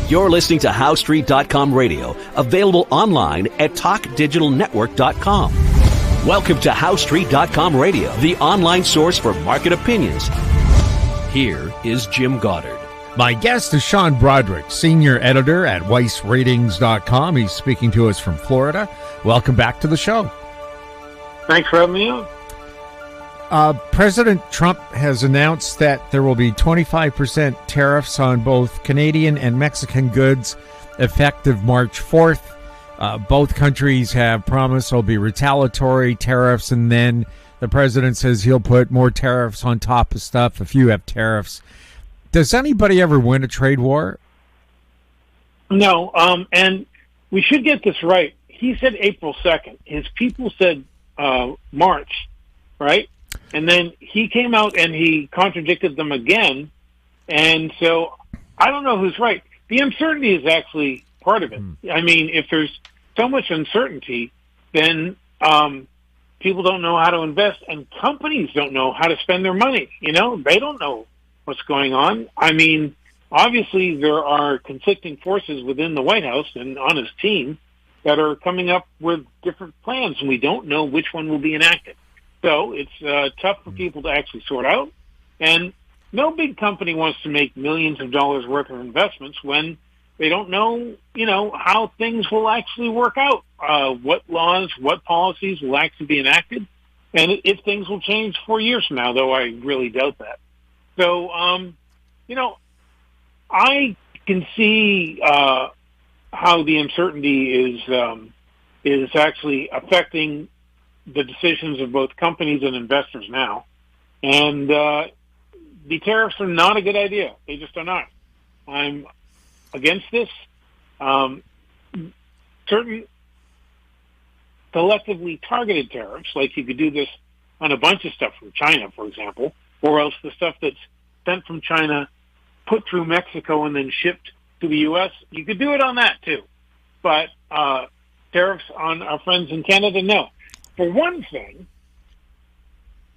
You're listening to HowStreet.com radio, available online at TalkDigitalNetwork.com. Welcome to HowStreet.com radio, the online source for market opinions. Here is Jim Goddard. My guest is Sean Brodrick, senior editor at WeissRatings.com. He's speaking to us from Florida. Welcome back to the show. Thanks for having me on. President Trump has announced that there will be 25% tariffs on both Canadian and Mexican goods effective March 4th. Both countries have promised there'll be retaliatory tariffs, and then the president says he'll put more tariffs on top of stuff if you have tariffs. Does anybody ever win a trade war? No, and we should get this right. He said April 2nd. His people said March, right? And then he came out and he contradicted them again. And so I don't know who's right. The uncertainty is actually part of it. I mean, if there's so much uncertainty, then people don't know how to invest, and companies don't know how to spend their money. You know, they don't know what's going on. I mean, obviously there are conflicting forces within the White House and on his team that are coming up with different plans, and we don't know which one will be enacted. So it's tough for people to actually sort out. And no big company wants to make millions of dollars worth of investments when they don't know, you know, how things will actually work out, what laws, what policies will actually be enacted, and if things will change 4 years from now, though I really doubt that. So, you know, I can see how the uncertainty is actually affecting the decisions of both companies and investors now. And the tariffs are not a good idea. They just are not. I'm against this. Certain selectively targeted tariffs, like you could do this on a bunch of stuff from China, for example, or else the stuff that's sent from China, put through Mexico, and then shipped to the U.S., you could do it on that too. But tariffs on our friends in Canada, no. For one thing,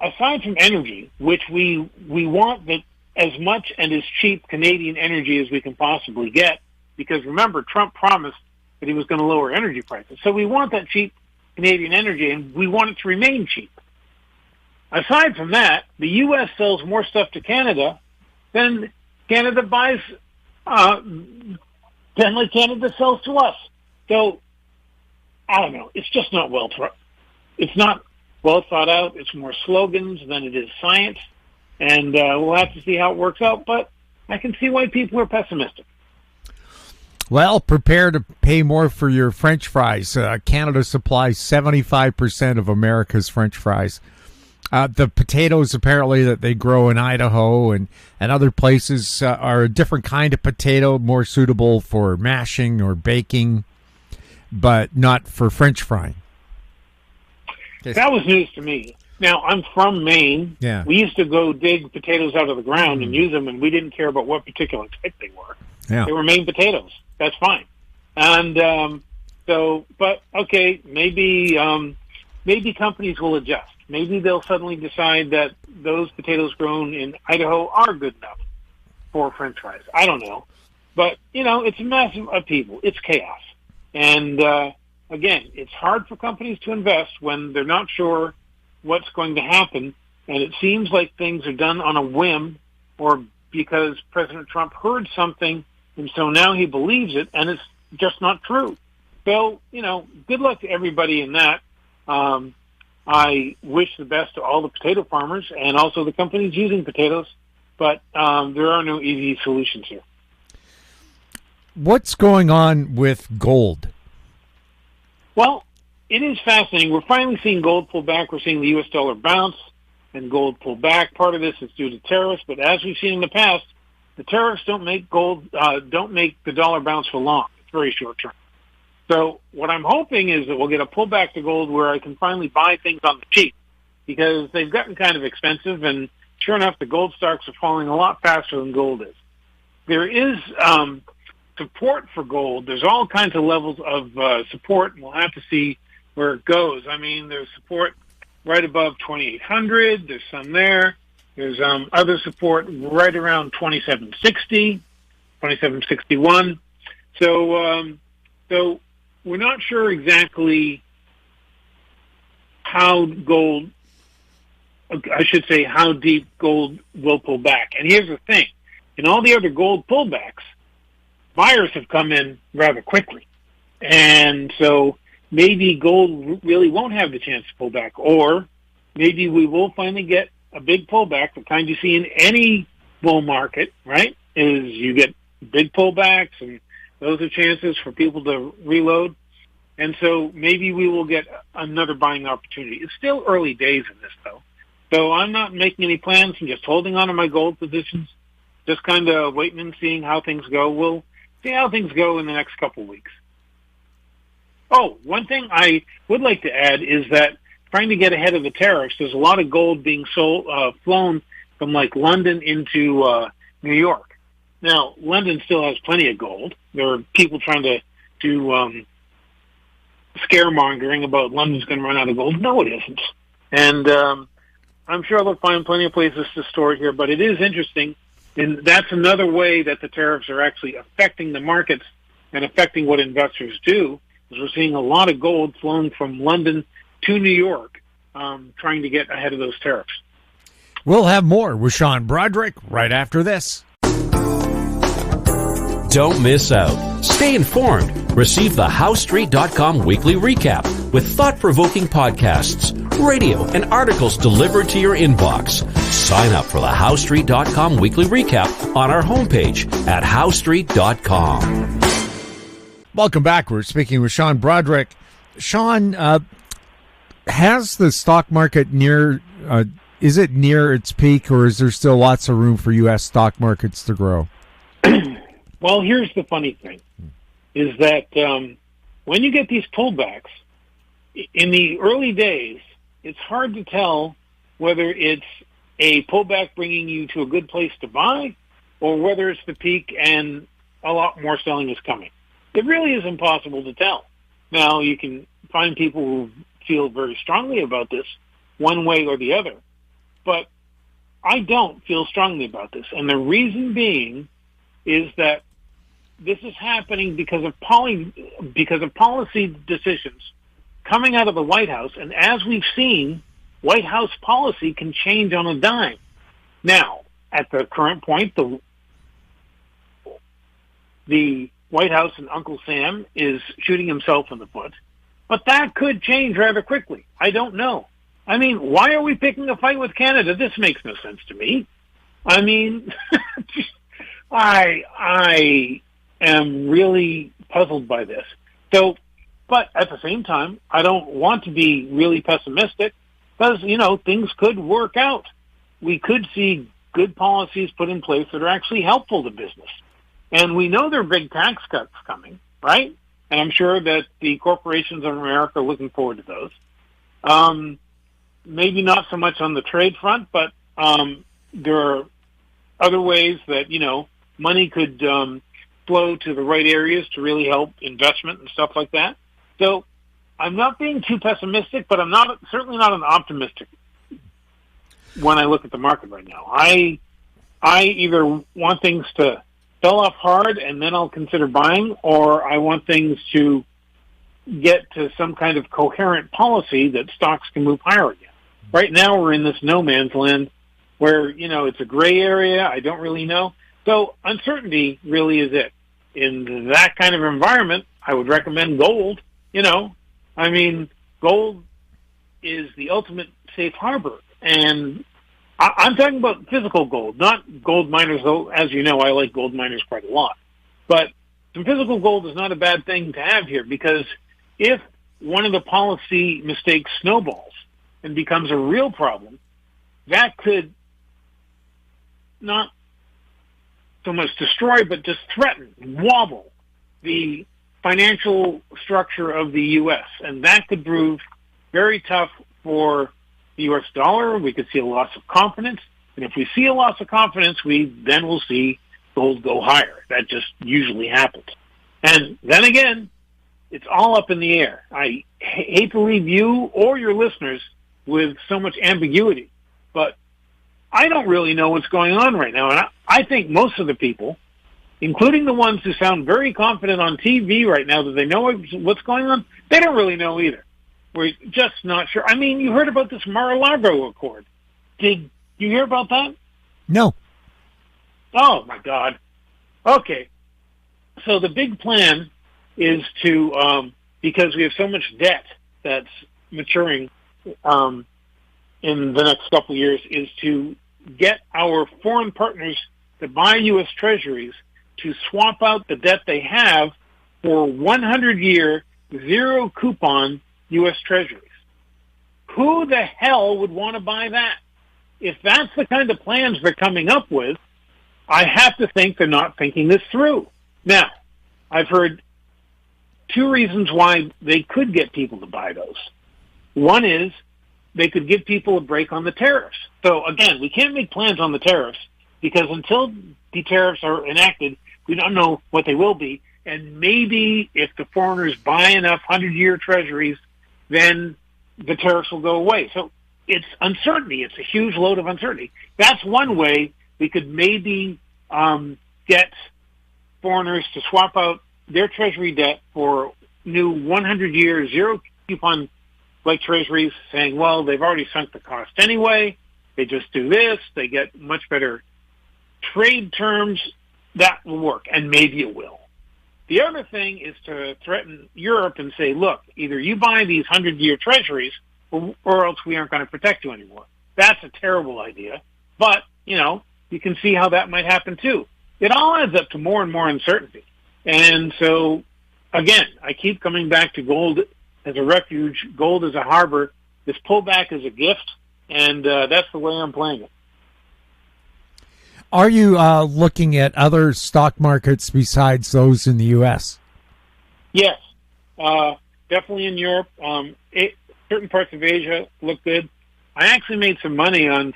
aside from energy, which we want that as much and as cheap Canadian energy as we can possibly get, because remember, Trump promised that he was going to lower energy prices. So we want that cheap Canadian energy, and we want it to remain cheap. Aside from that, the U.S. sells more stuff to Canada than Canada buys, than like Canada sells to us. So, I don't know. It's just not it's not well thought out. It's more slogans than it is science. And we'll have to see how it works out. But I can see why people are pessimistic. Well, prepare to pay more for your French fries. Canada supplies 75% of America's French fries. The potatoes, apparently, that they grow in Idaho and other places are a different kind of potato, more suitable for mashing or baking, but not for French frying. That was news to me. Now, I'm from Maine. Yeah. We used to go dig potatoes out of the ground and use them, and we didn't care about what particular type they were. Yeah. They were Maine potatoes. That's fine. And but okay, maybe companies will adjust. Maybe they'll suddenly decide that those potatoes grown in Idaho are good enough for French fries. I don't know. But, you know, it's a massive upheaval. It's chaos. And, again, it's hard for companies to invest when they're not sure what's going to happen. And it seems like things are done on a whim or because President Trump heard something, and so now he believes it, and it's just not true. So, you know, good luck to everybody in that. I wish the best to all the potato farmers and also the companies using potatoes, but there are no easy solutions here. What's going on with gold? Well, it is fascinating. We're finally seeing gold pull back. We're seeing the U.S. dollar bounce and gold pull back. Part of this is due to tariffs, but as we've seen in the past, the tariffs don't make the dollar bounce for long. It's very short term. So what I'm hoping is that we'll get a pullback to gold where I can finally buy things on the cheap, because they've gotten kind of expensive, and sure enough, the gold stocks are falling a lot faster than gold is. There is support for gold. There's all kinds of levels of support, and we'll have to see where it goes. I mean, there's support right above 2,800. There's some there. There's other support right around 2,760, 2,761. So we're not sure exactly how deep gold will pull back. And here's the thing. In all the other gold pullbacks, buyers have come in rather quickly. And so maybe gold really won't have the chance to pull back. Or maybe we will finally get a big pullback, the kind you see in any bull market, right? Is you get big pullbacks, and those are chances for people to reload. And so maybe we will get another buying opportunity. It's still early days in this, though. So I'm not making any plans. I'm just holding on to my gold positions, just kind of waiting and seeing how things go. We'll see how things go in the next couple of weeks. Oh, one thing I would like to add is that trying to get ahead of the tariffs, there's a lot of gold being flown from like London into New York. Now, London still has plenty of gold. There are people trying to do scaremongering about London's going to run out of gold. No, it isn't. And I'm sure they'll find plenty of places to store it here, but it is interesting. And that's another way that the tariffs are actually affecting the markets and affecting what investors do, is we're seeing a lot of gold flown from London to New York, trying to get ahead of those tariffs. We'll have more with Sean Brodrick right after this. Don't miss out. Stay informed. Receive the HowStreet.com weekly recap with thought-provoking podcasts, radio, and articles delivered to your inbox. Sign up for the HowStreet.com weekly recap on our homepage at HowStreet.com. Welcome back. We're speaking with Sean Brodrick. Sean, has the stock market is it near its peak, or is there still lots of room for U.S. stock markets to grow? Well, here's the funny thing, is that when you get these pullbacks, in the early days, it's hard to tell whether it's a pullback bringing you to a good place to buy or whether it's the peak and a lot more selling is coming. It really is impossible to tell. Now, you can find people who feel very strongly about this one way or the other, but I don't feel strongly about this. And the reason being is that this is happening because of policy decisions coming out of the White House. And as we've seen, White House policy can change on a dime. Now, at the current point, the White House and Uncle Sam is shooting himself in the foot. But that could change rather quickly. I don't know. I mean, why are we picking a fight with Canada? This makes no sense to me. I mean, I am really puzzled by this. So, but at the same time, I don't want to be really pessimistic because, things could work out. We could see good policies put in place that are actually helpful to business. And we know there are big tax cuts coming, right? And I'm sure that the corporations of America are looking forward to those. Maybe not so much on the trade front, but there are other ways that, money could flow to the right areas to really help investment and stuff like that. So I'm not being too pessimistic, but I'm certainly not an optimistic when I look at the market right now. I either want things to sell off hard and then I'll consider buying, or I want things to get to some kind of coherent policy that stocks can move higher again. Right now we're in this no man's land where, it's a gray area. I don't really know. So uncertainty really is it. In that kind of environment, I would recommend gold. Gold is the ultimate safe harbor. And I'm talking about physical gold, not gold miners, though. As you know, I like gold miners quite a lot. But some physical gold is not a bad thing to have here, because if one of the policy mistakes snowballs and becomes a real problem, that could not so much destroy, but just threaten, wobble the financial structure of the U.S. And that could prove very tough for the U.S. dollar. We could see a loss of confidence. And if we see a loss of confidence, we then will see gold go higher. That just usually happens. And then again, it's all up in the air. I hate to leave you or your listeners with so much ambiguity, but I don't really know what's going on right now. And I think most of the people including the ones who sound very confident on TV right now that they know what's going on, they don't really know either. We're just not sure. I mean, you heard about this Mar-a-Lago Accord. Did you hear about that? No. Oh, my God. Okay. So the big plan is to, because we have so much debt that's maturing in the next couple of years, is to get our foreign partners to buy U.S. Treasuries to swap out the debt they have for 100-year, zero-coupon U.S. Treasuries. Who the hell would want to buy that? If that's the kind of plans they're coming up with, I have to think they're not thinking this through. Now, I've heard two reasons why they could get people to buy those. One is they could give people a break on the tariffs. So, again, we can't make plans on the tariffs because until the tariffs are enacted, we don't know what they will be. And maybe if the foreigners buy enough 100-year treasuries, then the tariffs will go away. So it's uncertainty. It's a huge load of uncertainty. That's one way we could maybe get foreigners to swap out their treasury debt for new 100-year zero-coupon like treasuries, saying, well, they've already sunk the cost anyway. They just do this. They get much better trade terms. That will work, and maybe it will. The other thing is to threaten Europe and say, look, either you buy these 100-year treasuries or else we aren't going to protect you anymore. That's a terrible idea. But, you can see how that might happen too. It all adds up to more and more uncertainty. And so, again, I keep coming back to gold as a refuge, gold as a harbor. This pullback is a gift, and that's the way I'm playing it. Are you looking at other stock markets besides those in the U.S.? Yes, definitely in Europe. Certain parts of Asia look good. I actually made some money on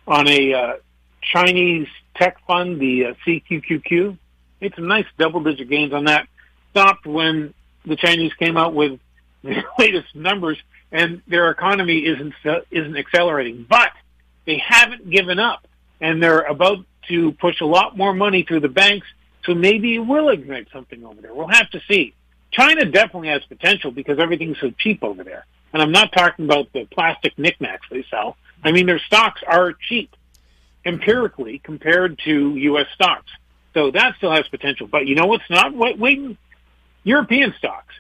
a Chinese tech fund, the CQQQ. Made some nice double-digit gains on that. Stopped when the Chinese came out with the latest numbers, and their economy isn't accelerating. But they haven't given up. And they're about to push a lot more money through the banks, so maybe it will ignite something over there. We'll have to see. China definitely has potential because everything's so cheap over there. And I'm not talking about the plastic knickknacks they sell. I mean, their stocks are cheap, empirically, compared to U.S. stocks. So that still has potential. But you know what's not waiting? European stocks.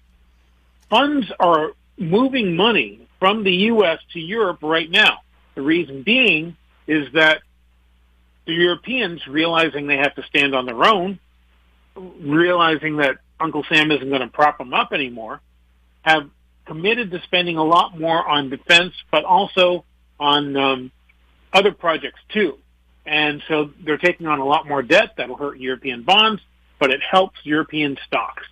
Funds are moving money from the U.S. to Europe right now. The reason being is that the Europeans, realizing they have to stand on their own, realizing that Uncle Sam isn't going to prop them up anymore, have committed to spending a lot more on defense, but also on other projects too. And so they're taking on a lot more debt. That'll hurt European bonds, but it helps European stocks.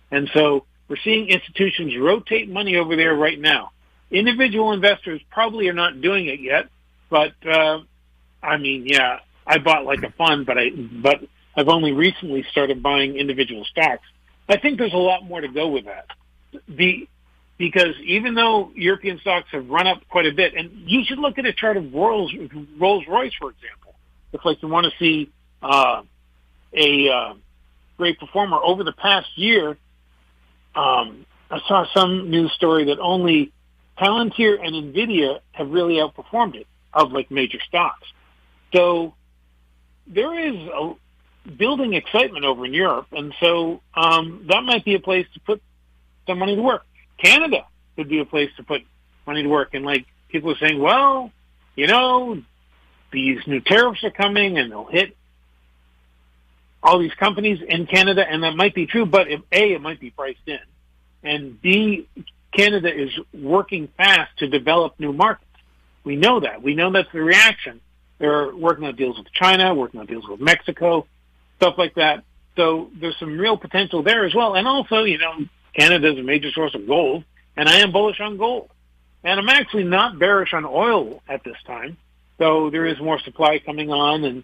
And so we're seeing institutions rotate money over there right now. Individual investors probably are not doing it yet, but I bought like a fund, but I've only recently started buying individual stocks. I think there's a lot more to go with that. Because even though European stocks have run up quite a bit, and you should look at a chart of Rolls-Royce, for example. If like you want to see a great performer over the past year, I saw some news story that only Palantir and NVIDIA have really outperformed it of like major stocks. So there is a building excitement over in Europe, and so that might be a place to put some money to work. Canada could be a place to put money to work, and like people are saying, well, these new tariffs are coming, and they'll hit all these companies in Canada, and that might be true, but it might be priced in, and B, Canada is working fast to develop new markets. We know that. We know that's the reaction. They're working on deals with China, working on deals with Mexico, stuff like that. So there's some real potential there as well. And also, Canada is a major source of gold, and I am bullish on gold. And I'm actually not bearish on oil at this time, though there is more supply coming on. And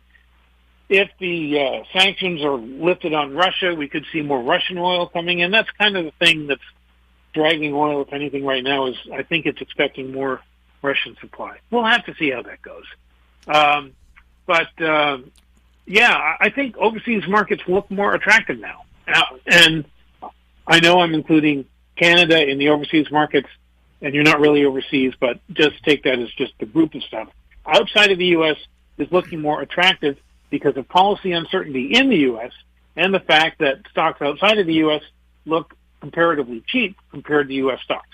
if the sanctions are lifted on Russia, we could see more Russian oil coming in. That's kind of the thing that's dragging oil, if anything, right now, is I think it's expecting more Russian supply. We'll have to see how that goes. But I think overseas markets look more attractive now. And I know I'm including Canada in the overseas markets, and you're not really overseas, but just take that as just the group of stuff. Outside of the U.S. is looking more attractive because of policy uncertainty in the U.S. and the fact that stocks outside of the U.S. look comparatively cheap compared to U.S. stocks.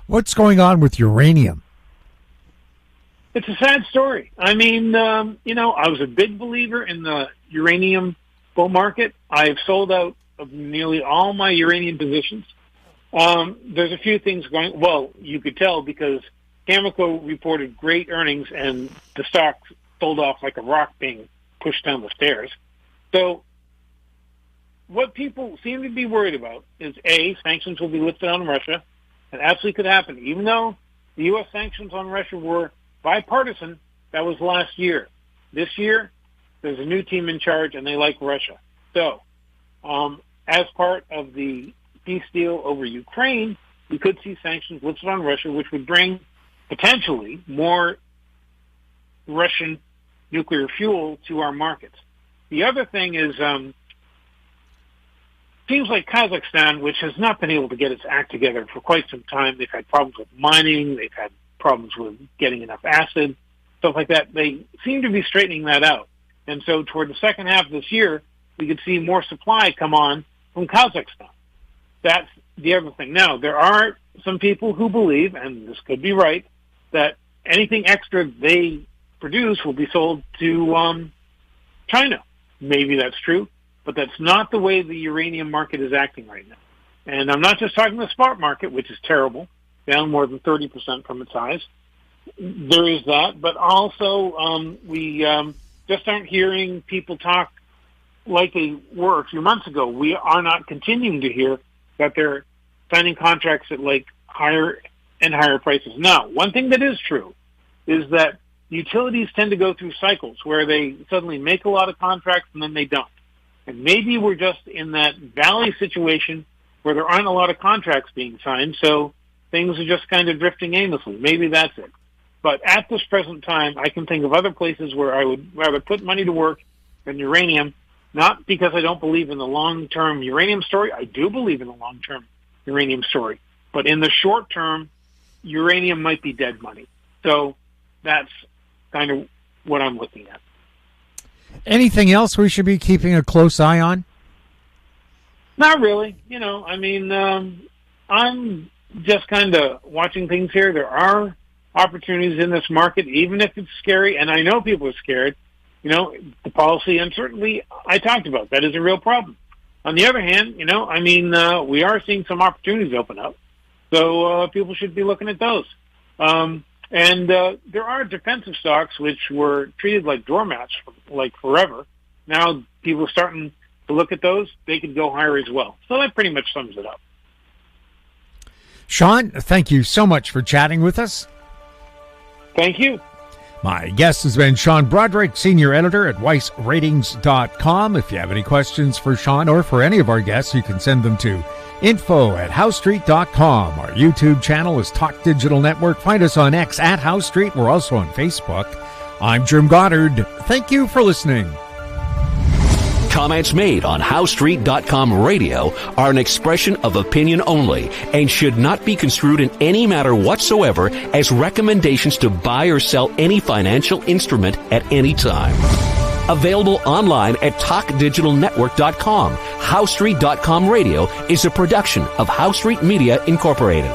What's going on with uranium? It's a sad story. I mean, I was a big believer in the uranium bull market. I've sold out of nearly all my uranium positions. There's a few things going. Well, you could tell because Cameco reported great earnings and the stock sold off like a rock being pushed down the stairs. So what people seem to be worried about is, A, sanctions will be lifted on Russia. It absolutely could happen. Even though the U.S. sanctions on Russia were bipartisan, that was last year. This year, there's a new team in charge, and they like Russia. So, as part of the peace deal over Ukraine, we could see sanctions lifted on Russia, which would bring potentially more Russian nuclear fuel to our markets. The other thing is, seems like Kazakhstan, which has not been able to get its act together for quite some time, they've had problems with mining, they've had problems with getting enough acid, stuff like that. They seem to be straightening that out. And so toward the second half of this year, we could see more supply come on from Kazakhstan. That's the other thing. Now, there are some people who believe, and this could be right, that anything extra they produce will be sold to China. Maybe that's true, but that's not the way the uranium market is acting right now. And I'm not just talking the spot market, which is terrible, down more than 30% from its highs. There is that, but also we just aren't hearing people talk like they were a few months ago. We are not continuing to hear that they're signing contracts at like higher and higher prices. Now, one thing that is true is that utilities tend to go through cycles where they suddenly make a lot of contracts and then they don't. And maybe we're just in that valley situation where there aren't a lot of contracts being signed, so things are just kind of drifting aimlessly. Maybe that's it. But at this present time, I can think of other places where I would rather put money to work than uranium, not because I don't believe in the long-term uranium story. I do believe in the long-term uranium story. But in the short term, uranium might be dead money. So that's kind of what I'm looking at. Anything else we should be keeping a close eye on? Not really. I'm just kind of watching things here. There are opportunities in this market, even if it's scary, and I know people are scared. The policy uncertainty I talked about, that is a real problem. On the other hand, we are seeing some opportunities open up, so people should be looking at those. And there are defensive stocks which were treated like doormats for forever. Now people are starting to look at those. They could go higher as well. So that pretty much sums it up. Sean, thank you so much for chatting with us. Thank you. My guest has been Sean Brodrick, Senior Editor at WeissRatings.com. If you have any questions for Sean or for any of our guests, you can send them to info@HoweStreet.com. Our YouTube channel is Talk Digital Network. Find us on X at Howe Street. We're also on Facebook. I'm Jim Goddard. Thank you for listening. Comments made on HoweStreet.com radio are an expression of opinion only and should not be construed in any matter whatsoever as recommendations to buy or sell any financial instrument at any time. Available online at TalkDigitalNetwork.com. HoweStreet.com radio is a production of Howe Street Media Incorporated.